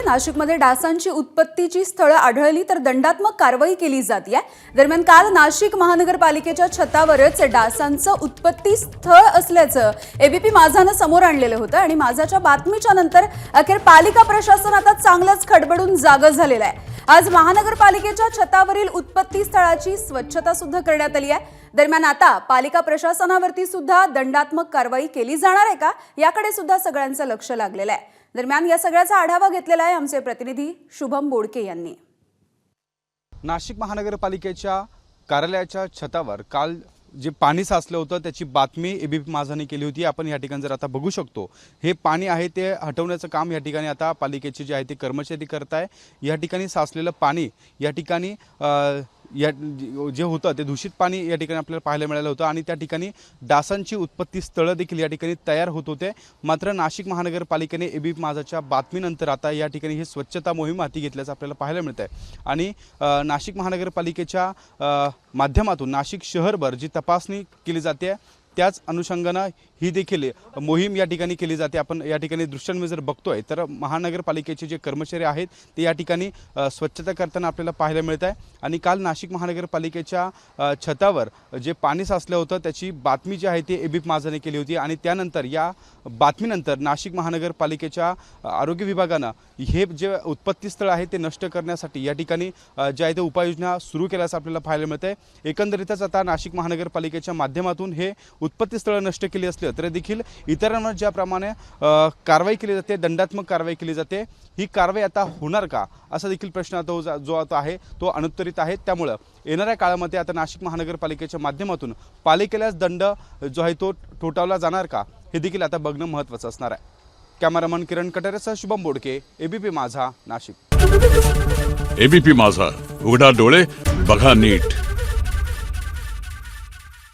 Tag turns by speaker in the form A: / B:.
A: नाशिकमध्ये डासांची उत्पत्तीची स्थळं आढळली तर दंडात्मक कारवाई केली जाते। दरम्यान काल नाशिक महानगरपालिकेच्या छतावरच डासांचं उत्पत्ती स्थळ असल्याचं एबीपी माझानं समोर आणलेलं होतं आणि माझाच्या बातमीच्या नंतर अखेर पालिका प्रशासन आता चांगलंच खडबडून जागं झालेलं आहे। आज महानगरपालिकेच्या छतावरील उत्पत्ती स्थळाची स्वच्छता सुद्धा करण्यात आली आहे। दरम्यान आता पालिका प्रशासनावरती सुद्धा दंडात्मक कारवाई केली जाणार आहे का याकडे सुद्धा सगळ्यांचं लक्ष लागलेलं आहे। दरम्यान या सगळ्याचा आढावा घेतलेला आहे आमचे प्रतिनिधी शुभम बोडके यांनी।
B: नाशिक महानगरपालिकेच्या कार्यालयाच्या छतावर काल जे पाणी साचलं होतं त्याची बातमी एबीपी माझाने केली होती। आपण या ठिकाणी जर आता बघू शकतो हे पाणी आहे ते हटवण्याचं काम या ठिकाणी आता पालिकेचे जे आहे ते कर्मचारी करत आहे। या ठिकाणी साचलेलं पाणी या ठिकाणी या जे होतं ते दूषित पाणी या ठिकाणी आपल्याला पाहायला मिळालं होतं आणि त्या ठिकाणी डासांची उत्पत्ती स्थळं देखील या ठिकाणी तयार होत होते। मात्र नाशिक महानगरपालिकेने एबीपी माझाच्या बातमीनंतर आता या ठिकाणी ही स्वच्छता मोहीम हाती घेतल्याचं आपल्याला पाहायला मिळत आहे आणि नाशिक महानगरपालिकेच्या माध्यमातून नाशिक शहरभर जी तपासणी केली जाते त्याच अनुषंगाने ही देखील मोहीम या ठिकाणी केली जाते। आपण या ठिकाणी दृश्यांमध्ये जर बघतोय तर महानगरपालिकेचे जे कर्मचारी आहेत ते या ठिकाणी स्वच्छता करताना आपल्याला पाहायला मिळत आहे आणि काल नाशिक महानगरपालिकेच्या छतावर जे पाणी साचलं होतं त्याची बातमी जी आहे ती एबीपी माझाने केली होती आणि त्यानंतर या बातमीनंतर नाशिक महानगरपालिकेच्या आरोग्य विभागानं हे जे उत्पत्ती स्थळ आहे ते नष्ट करण्यासाठी या ठिकाणी जे आहे ते उपाययोजना सुरू केल्याचं आपल्याला पाहायला मिळत आहे। एकंदरीतच आता नाशिक महानगरपालिकेच्या माध्यमातून हे उत्पत्ती स्थळ नष्ट केली असले तरी देखील इतरांवर ज्याप्रमाणे कारवाई केली जाते दंडात्मक कारवाई केली जाते ही कारवाई आता होणार का असा देखील प्रश्न आता जो आता आहे तो अनुत्तरित आहे। त्यामुळे येणाऱ्या काळामध्ये आता नाशिक महानगरपालिकेच्या माध्यमातून पालिकेलाच दंड जो आहे तो ठोठावला जाणार का हे देखील आता बघणं महत्त्वाचं असणार आहे। कॅमेरामन किरण कटारेसह शुभम बोडके, एबीपी माझा, नाशिक।
C: एबीपी माझा, उघडा डोळे बघा नीट।